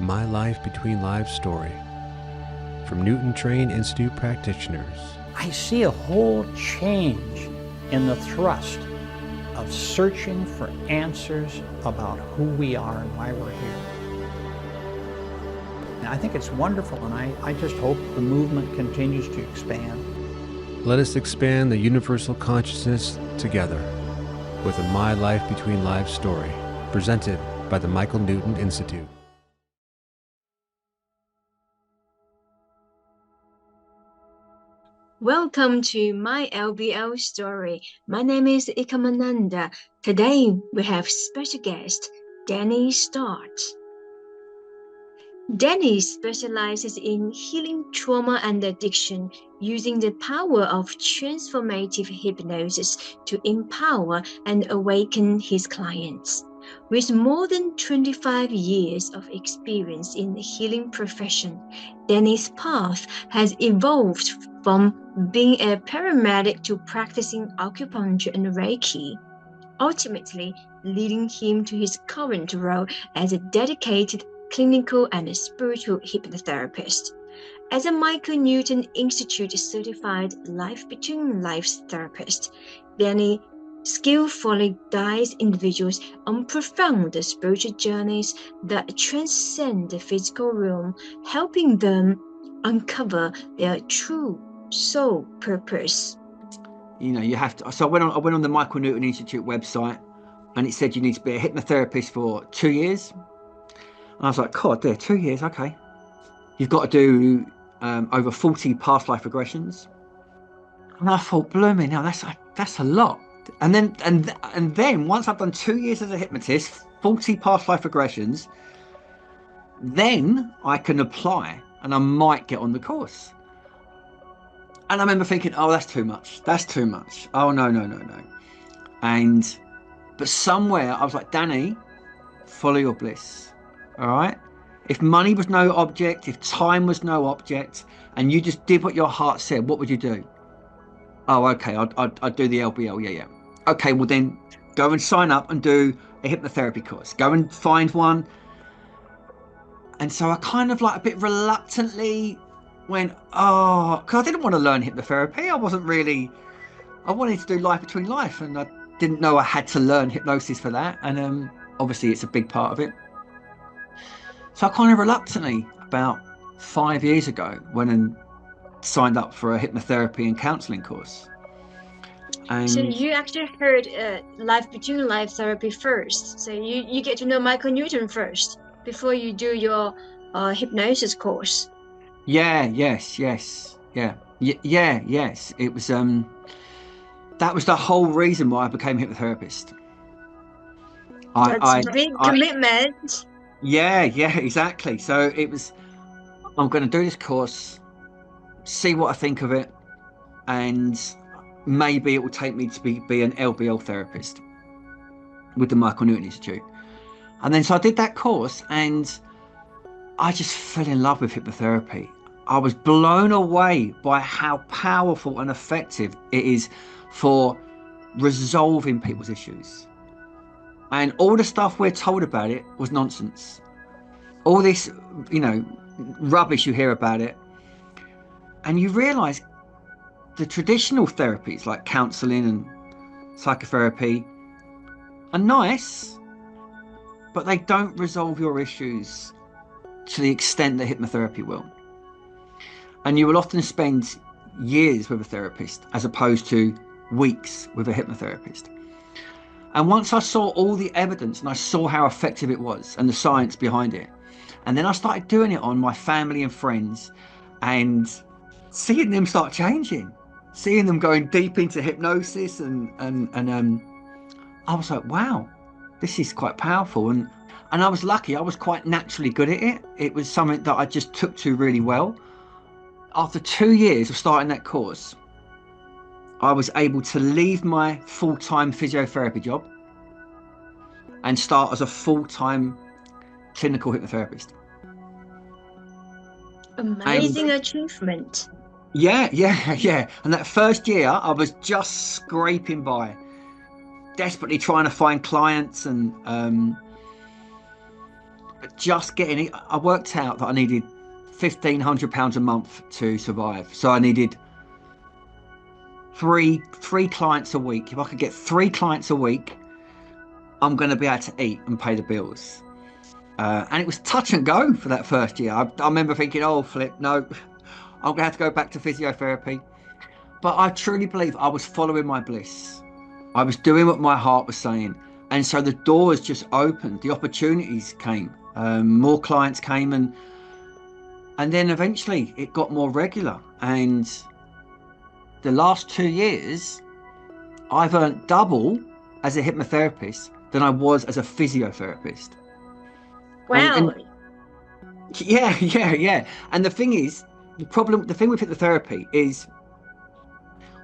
My Life Between Lives story from Newton Train Institute practitioners. I see a whole change in the thrust of searching for answers about who we are and why we're here. And I think it's wonderful, and I just hope the movement continues to expand. Let us expand the universal consciousness together with a My Life Between Lives story presented by the Michael Newton Institute. Welcome to My LBL Story. My name is Ikamananda. Today we have special guest, Danny Stott. Danny specializes in healing trauma and addiction using the power of transformative hypnosis to empower and awaken his clients. With more than 25 years of experience in the healing profession, Danny's path has evolved from being a paramedic to practicing acupuncture and Reiki, ultimately leading him to his current role as a dedicated clinical and spiritual hypnotherapist. As a Michael Newton Institute certified Life Between Lives therapist, Danny skillfully guides individuals on profound spiritual journeys that transcend the physical realm, helping them uncover their true soul purpose. You know, you have to. So I went on the Michael Newton Institute website, and it said you need to be a hypnotherapist for 2 years. And I was like, God, there, 2 years, okay. You've got to do over 40 past life regressions. And I thought, blooming, now that's a lot. And then once I've done 2 years as a hypnotist, 40 past life regressions, then I can apply and I might get on the course. And I remember thinking, oh, that's too much. That's too much. Oh, no. But somewhere I was like, Danny, follow your bliss. All right. If money was no object, if time was no object, and you just did what your heart said, what would you do? Oh, okay. I'd do the LBL. Yeah. Okay. Well, then go and sign up and do a hypnotherapy course. Go and find one. And so I kind of like a bit reluctantly went, because I didn't want to learn hypnotherapy. I wanted to do Life Between Life, and I didn't know I had to learn hypnosis for that. And obviously it's a big part of it. So I kind of reluctantly, about 5 years ago, went and signed up for a hypnotherapy and counselling course. And so you actually heard Life Between Life therapy first. So you get to know Michael Newton first before you do your hypnosis course. Yes. It was that was the whole reason why I became a hypnotherapist. That's a big commitment. Yeah, exactly. So it was, I'm going to do this course, see what I think of it, and maybe it will take me to be an LBL therapist with the Michael Newton Institute. And then so I did that course, and I just fell in love with hypnotherapy. I was blown away by how powerful and effective it is for resolving people's issues. And all the stuff we're told about it was nonsense. All this, rubbish you hear about it. And you realise the traditional therapies like counselling and psychotherapy are nice, but they don't resolve your issues to the extent that hypnotherapy will. And you will often spend years with a therapist as opposed to weeks with a hypnotherapist. And once I saw all the evidence and I saw how effective it was and the science behind it, and then I started doing it on my family and friends and seeing them start changing, seeing them going deep into hypnosis and I was like, wow, this is quite powerful. And I was lucky, I was quite naturally good at it. It was something that I just took to really well. After 2 years of starting that course, I was able to leave my full-time physiotherapy job and start as a full-time clinical hypnotherapist. Amazing achievement. Yeah. And that first year, I was just scraping by, desperately trying to find clients and just getting it, I worked out that I needed £1,500 a month to survive. So I needed three clients a week. If I could get 3 clients a week, I'm going to be able to eat and pay the bills. And it was touch and go for that first year. I remember thinking, oh, flip, no, I'm going to have to go back to physiotherapy. But I truly believe I was following my bliss. I was doing what my heart was saying. And so the doors just opened, the opportunities came, more clients came, and then eventually it got more regular. And the last 2 years, I've earned double as a hypnotherapist than I was as a physiotherapist. Wow. And yeah. And the thing is, the thing with hypnotherapy is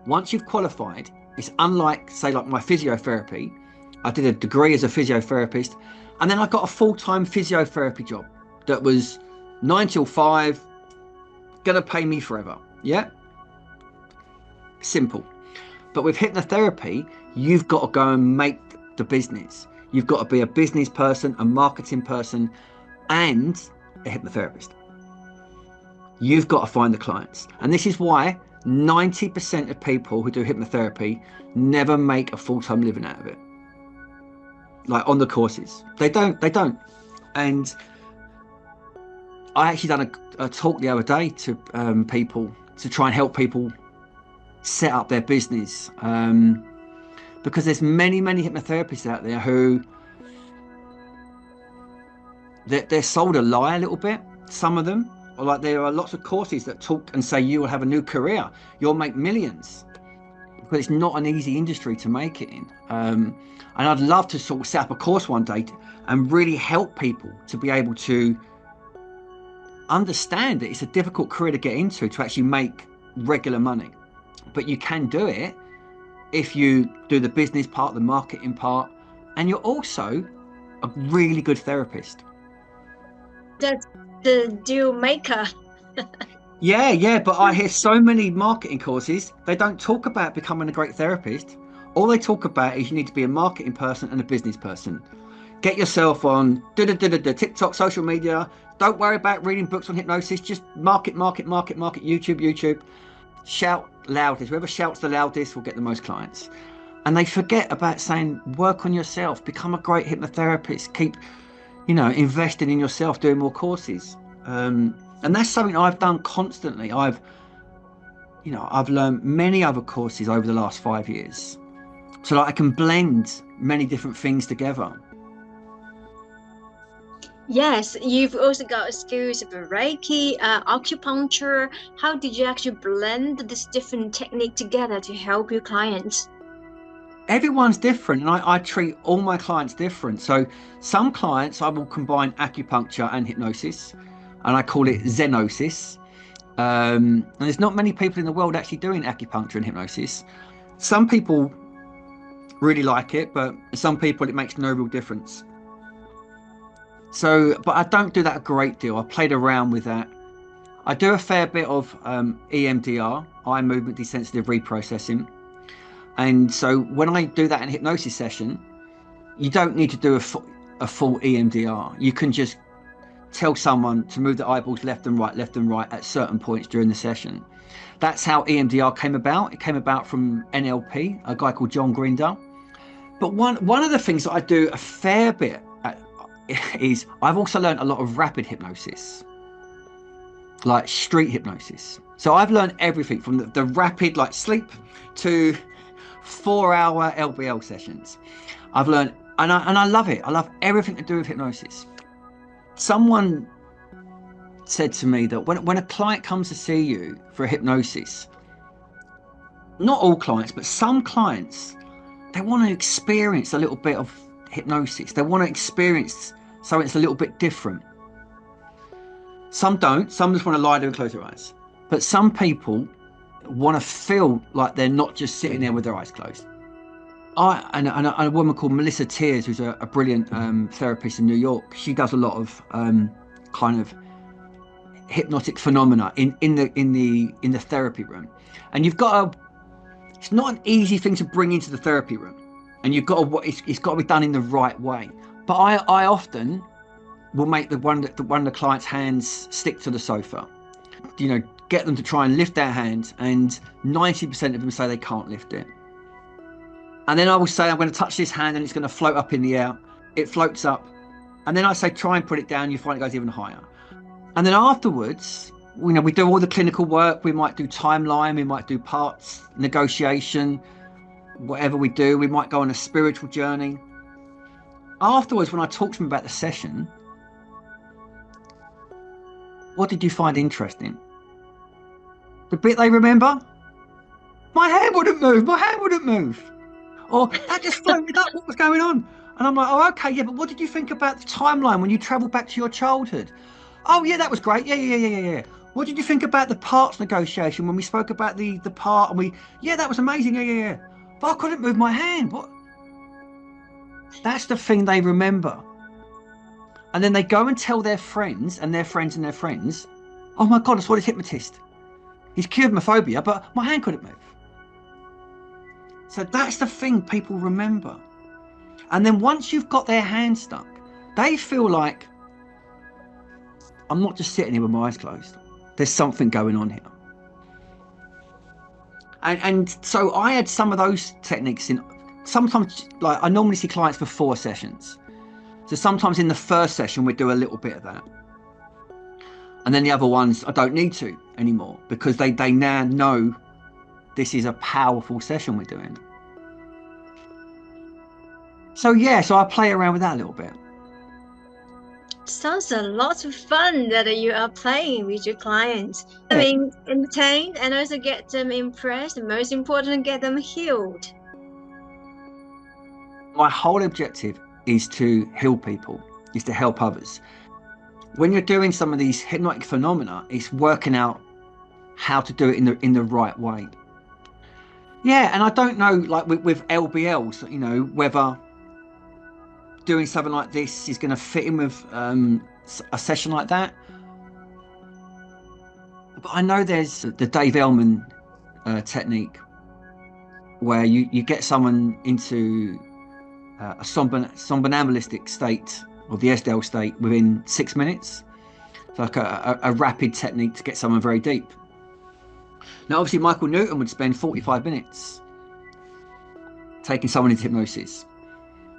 once you've qualified, it's unlike, say, like my physiotherapy. I did a degree as a physiotherapist, and then I got a full-time physiotherapy job that was 9 till 5, gonna pay me forever. Yeah, simple. But with hypnotherapy, you've got to go and make the business. You've got to be a business person, a marketing person, and a hypnotherapist. You've got to find the clients. And this is why 90% of people who do hypnotherapy never make a full-time living out of it. Like on the courses, they don't. And I actually done a talk the other day to people to try and help people set up their business, because there's many hypnotherapists out there who they're sold a lie a little bit. Some of them, or like there are lots of courses that talk and say you will have a new career, you'll make millions, but it's not an easy industry to make it in. And I'd love to sort of set up a course one day and really help people to be able to understand that it's a difficult career to get into, to actually make regular money. But you can do it if you do the business part, the marketing part, and you're also a really good therapist. That's the deal maker. Yeah, but I hear so many marketing courses, they don't talk about becoming a great therapist. All they talk about is you need to be a marketing person and a business person. Get yourself on TikTok, social media. Don't worry about reading books on hypnosis. Just market. YouTube. Shout loudest. Whoever shouts the loudest will get the most clients. And they forget about saying, work on yourself, become a great hypnotherapist, keep, investing in yourself, doing more courses. And that's something I've done constantly. I've learned many other courses over the last 5 years, so that I can blend many different things together. Yes, you've also got skills of Reiki, acupuncture. How did you actually blend this different technique together to help your clients? Everyone's different, and I treat all my clients different. So some clients I will combine acupuncture and hypnosis, and I call it Zenosis. And there's not many people in the world actually doing acupuncture and hypnosis. Some people really like it, but some people it makes no real difference. So, but I don't do that a great deal. I played around with that. I do a fair bit of EMDR, eye movement desensitive reprocessing. And so when I do that in a hypnosis session, you don't need to do a full EMDR. You can just tell someone to move the eyeballs left and right at certain points during the session. That's how EMDR came about. It came about from NLP, a guy called John Grinder. But one of the things that I do a fair bit is I've also learned a lot of rapid hypnosis, like street hypnosis. So I've learned everything from the rapid, like sleep, to 4-hour LBL sessions. I've learned, and I love it. I love everything to do with hypnosis. Someone said to me that when a client comes to see you for a hypnosis, not all clients, but some clients, they want to experience a little bit of hypnosis. They want to experience something that's a little bit different. Some don't. Some just want to lie there and close their eyes. But some people want to feel like they're not just sitting there with their eyes closed. And a woman called Melissa Tears, who's a brilliant therapist in New York, she does a lot of kind of hypnotic phenomena in the therapy room. And you've got to, it's not an easy thing to bring into the therapy room, and you've got to, it's got to be done in the right way. But I often we'll make one of the client's hands stick to the sofa. Get them to try and lift their hand, and 90% of them say they can't lift it. And then I will say, I'm going to touch this hand and it's going to float up in the air. It floats up. And then I say, try and put it down. You find it goes even higher. And then afterwards, we do all the clinical work. We might do timeline. We might do parts, negotiation, whatever we do. We might go on a spiritual journey. Afterwards, when I talk to them about the session, what did you find interesting? The bit they remember? My hand wouldn't move. My hand wouldn't move. Or that just floated up. What was going on? And I'm like, oh, okay, yeah, but what did you think about the timeline when you travelled back to your childhood? Oh, yeah, that was great. Yeah. What did you think about the parts negotiation when we spoke about the part and yeah, that was amazing. Yeah. But I couldn't move my hand. What? That's the thing they remember. And then they go and tell their friends and their friends and their friends, oh my God, I saw this hypnotist. He's cured my phobia, but my hand couldn't move. So that's the thing people remember. And then once you've got their hand stuck, they feel like, I'm not just sitting here with my eyes closed. There's something going on here. And so I had some of those techniques in, sometimes, like I normally see clients for 4 sessions. So sometimes in the first session, we do a little bit of that. And then the other ones, I don't need to anymore because they now know this is a powerful session we're doing. So yeah, so I play around with that a little bit. Sounds a lot of fun that you are playing with your clients. Yeah. I mean, entertain and also get them impressed. And most important, get them healed. My whole objective is to heal people, is to help others. When you're doing some of these hypnotic phenomena, it's working out how to do it in the right way. Yeah, and I don't know, like with LBLs, whether doing something like this is going to fit in with a session like that. But I know there's the Dave Ellman technique where you get someone into a somnambulistic state or the SDL state within 6 minutes. It's like a rapid technique to get someone very deep. Now, obviously, Michael Newton would spend 45 minutes taking someone into hypnosis,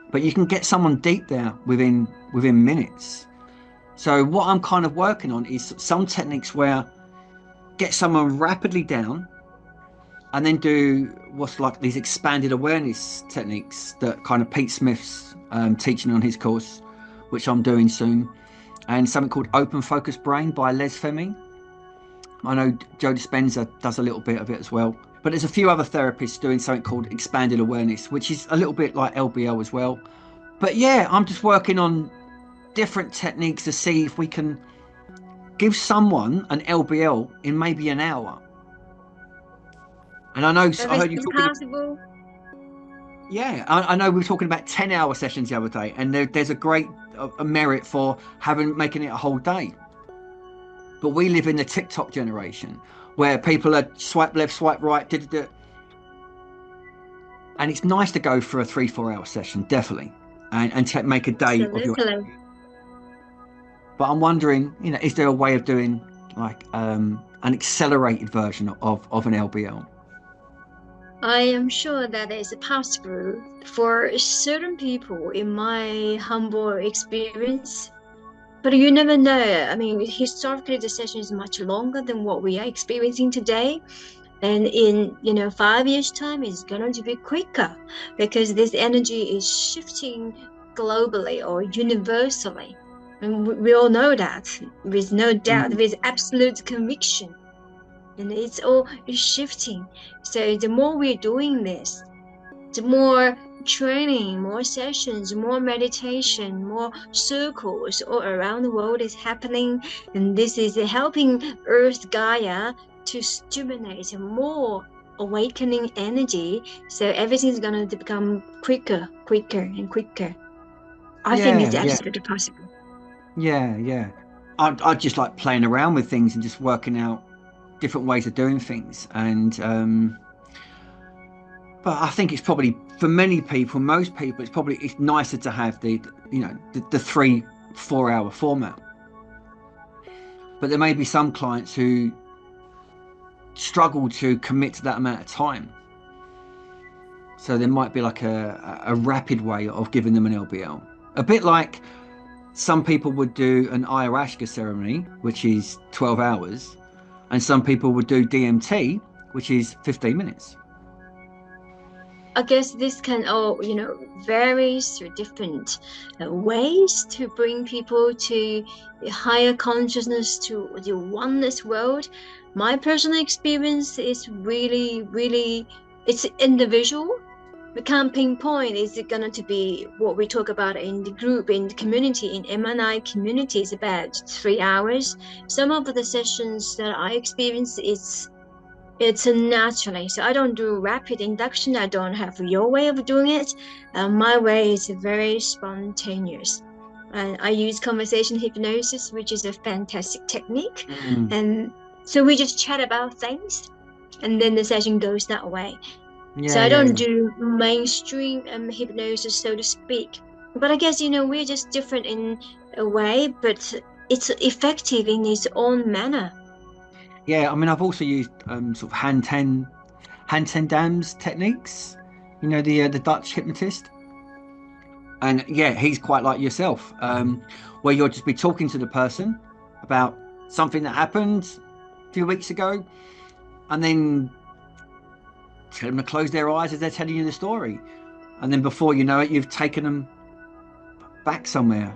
but you can get someone deep there within minutes. So what I'm kind of working on is some techniques where get someone rapidly down and then do what's like these expanded awareness techniques that kind of Pete Smith's teaching on his course, which I'm doing soon, and something called Open Focus Brain by Les Fleming. I know Joe Dispenza does a little bit of it as well, but there's a few other therapists doing something called expanded awareness, which is a little bit like LBL as well. But yeah, I'm just working on different techniques to see if we can give someone an LBL in maybe an hour. And I know I heard you talking possible. Yeah, I know we were talking about 10-hour sessions the other day, and there's a great merit for making it a whole day. But we live in the TikTok generation where people are swipe left, swipe right, and it's nice to go for a 3-4 hour session, definitely, and make a day of your. But I'm wondering, is there a way of doing like an accelerated version of an LBL? I am sure that is possible for certain people, in my humble experience. But you never know. I mean, historically, the session is much longer than what we are experiencing today. And in 5 years' time, it's going to be quicker because this energy is shifting globally or universally. And we all know that with no doubt, with absolute conviction. And it's all shifting. So the more we're doing this, the more training, more sessions, more meditation, more circles all around the world is happening. And this is helping Earth Gaia to stimulate more awakening energy. So everything's going to become quicker and quicker. I think it's absolutely possible. Yeah. I just like playing around with things and just working out different ways of doing things. And but I think it's probably for many people, most people, it's nicer to have the 3 4-hour format. But there may be some clients who struggle to commit to that amount of time. So there might be like a rapid way of giving them an LBL. A bit like some people would do an ayahuasca ceremony, which is 12 hours, and some people would do DMT, which is 15 minutes. I guess this can all, vary through different ways to bring people to the higher consciousness, to the oneness world. My personal experience is really, really, it's individual. We can't pinpoint, is it going to be what we talk about in the group, in the community, in M&I communities, about 3 hours. Some of the sessions that I experience, it's naturally. So I don't do rapid induction. I don't have your way of doing it. My way is very spontaneous. I use conversation hypnosis, which is a fantastic technique. And so we just chat about things, and then the session goes that way. So I don't do mainstream hypnosis, so to speak. But I guess, we're just different in a way, but it's effective in its own manner. Yeah, I mean, I've also used sort of hand 10 dams techniques, the Dutch hypnotist. And yeah, he's quite like yourself, where you'll just be talking to the person about something that happened a few weeks ago, and then tell them to close their eyes as they're telling you the story. And then before you know it, you've taken them back somewhere.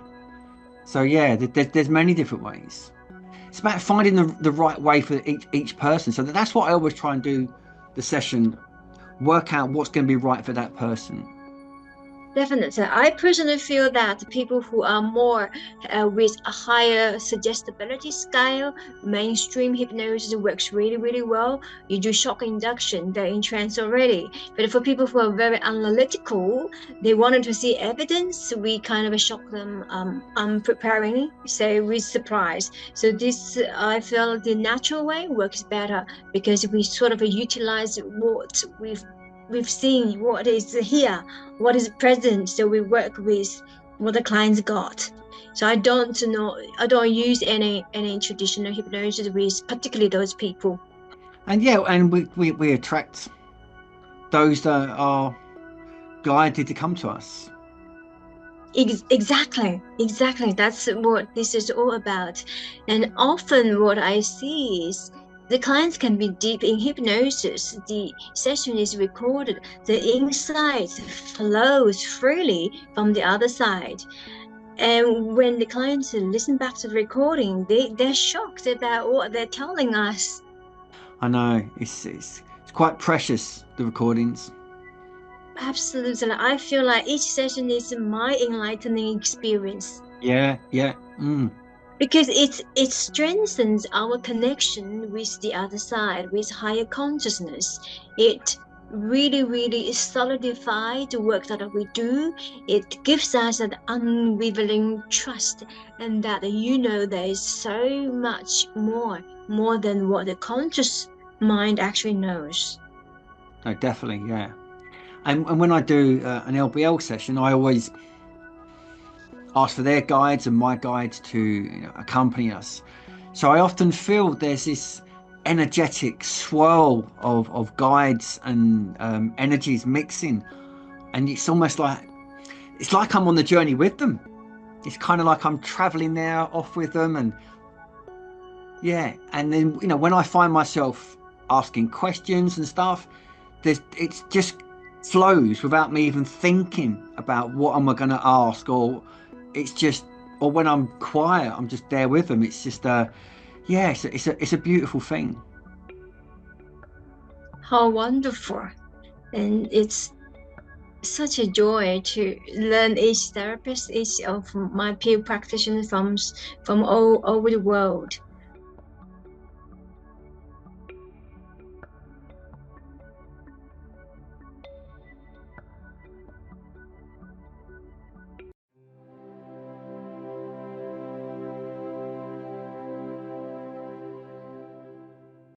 So yeah, there's many different ways. It's about finding the right way for each person. So that's what I always try and do the session, work out what's going to be right for that person. Definitely. I personally feel that people who are more with a higher suggestibility style, mainstream hypnosis works really, really well. You do shock induction, they're in trance already. But for people who are very analytical, they wanted to see evidence, we kind of shock them unpreparingly, so with surprise. So this, I feel the natural way works better, because we sort of utilize what we've seen, what is here, what is present, so we work with what the clients got. So I don't use any traditional hypnosis with particularly those people. And yeah, and we attract those that are guided to come to us. Exactly. That's what this is all about. And often what I see is the clients can be deep in hypnosis. The session is recorded. The insight flows freely from the other side. And when the clients listen back to the recording, they're shocked about what they're telling us. I know, it's quite precious, the recordings. Absolutely. I feel like each session is my enlightening experience. Yeah. Because it strengthens our connection with the other side, with higher consciousness. It really, really solidifies the work that we do. It gives us an unwavering trust, and that there is so much more than what the conscious mind actually knows. No, definitely, yeah. And when I do an LBL session, I always ask for their guides and my guides to accompany us. So I often feel there's this energetic swirl of guides and energies mixing, and it's almost like I'm on the journey with them. It's kind of like I'm traveling there off with them, and yeah. And then when I find myself asking questions and stuff, it just flows without me even thinking about what am I going to ask, or when I'm quiet, I'm just there with them. It's just it's a beautiful thing. How wonderful. And it's such a joy to learn each therapist, each of my peer practitioners from all over the world.